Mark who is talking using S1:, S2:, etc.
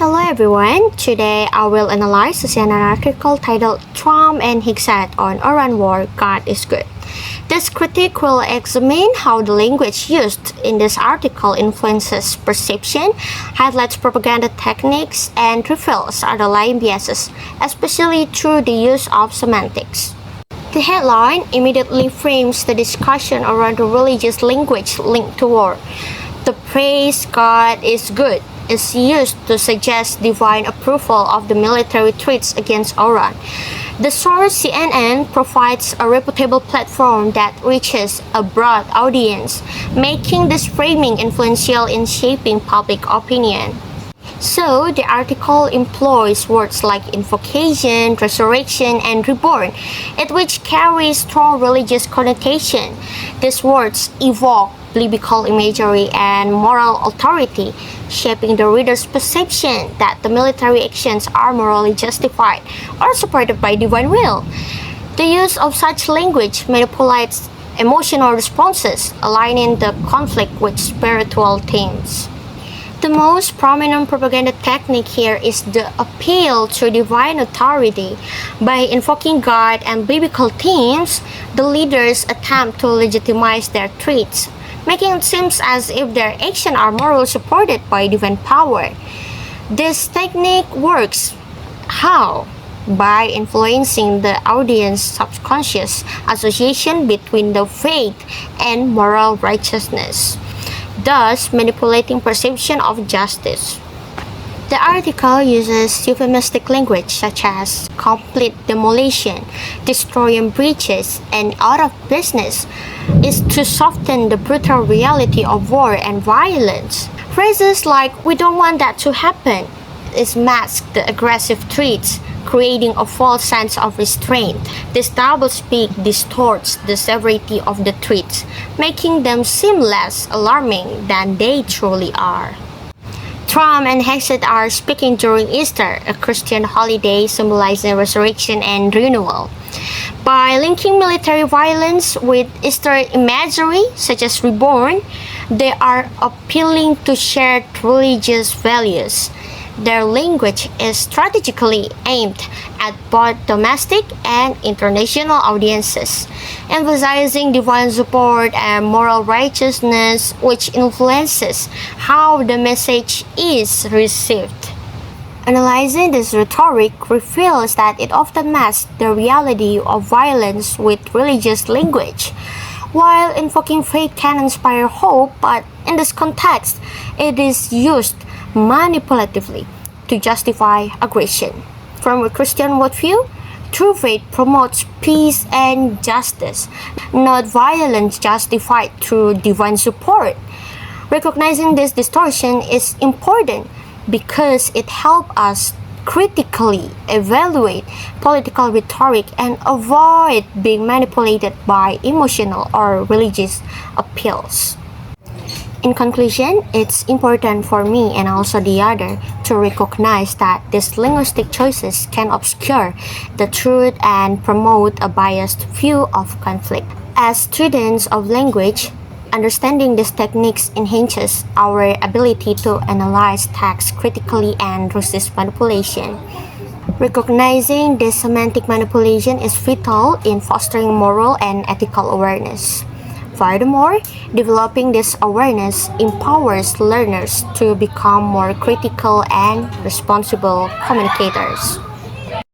S1: Hello everyone, today I will analyze an article titled Trump and Hicksat on Iran War, God is Good. This critique will examine how the language used in this article influences perception, highlights propaganda techniques, and reveals underlying biases, especially through the use of semantics. The headline immediately frames the discussion around the religious language linked to war. The phrase God is good is used to suggest divine approval of the military threats against Iran. The source CNN provides a reputable platform that reaches a broad audience, making this framing influential in shaping public opinion. So, the article employs words like invocation, resurrection, and reborn, which carry strong religious connotation. These words evoke biblical imagery and moral authority, shaping the reader's perception that the military actions are morally justified or supported by divine will. The use of such language manipulates emotional responses, aligning the conflict with spiritual themes. The most prominent propaganda technique here is the appeal to divine authority. By invoking God and biblical themes, the leaders attempt to legitimize their threats, making it seem as if their actions are morally supported by divine power. This technique works how? By influencing the audience's subconscious association between the faith and moral righteousness, thus manipulating perception of justice. The article uses euphemistic language such as complete demolition, destroying bridges, and out of business is to soften the brutal reality of war and violence. Phrases like "we don't want that to happen" is mask the aggressive threats, creating a false sense of restraint. This doublespeak distorts the severity of the threats, making them seem less alarming than they truly are. Trump and Hicksat are speaking during Easter, a Christian holiday symbolizing resurrection and renewal. By linking military violence with Easter imagery, such as reborn, they are appealing to shared religious values. Their language is strategically aimed at both domestic and international audiences, emphasizing divine support and moral righteousness, which influences how the message is received. Analyzing this rhetoric reveals that it often masks the reality of violence with religious language. While invoking faith can inspire hope, but in this context, it is used manipulatively to justify aggression. From a Christian worldview, true faith promotes peace and justice, not violence justified through divine support. Recognizing this distortion is important because it helps us critically evaluate political rhetoric and avoid being manipulated by emotional or religious appeals. In conclusion, it's important for me and also the other to recognize that these linguistic choices can obscure the truth and promote a biased view of conflict. As students of language, understanding these techniques enhances our ability to analyze text critically and resist manipulation. Recognizing this semantic manipulation is vital in fostering moral and ethical awareness. Furthermore, developing this awareness empowers learners to become more critical and responsible communicators.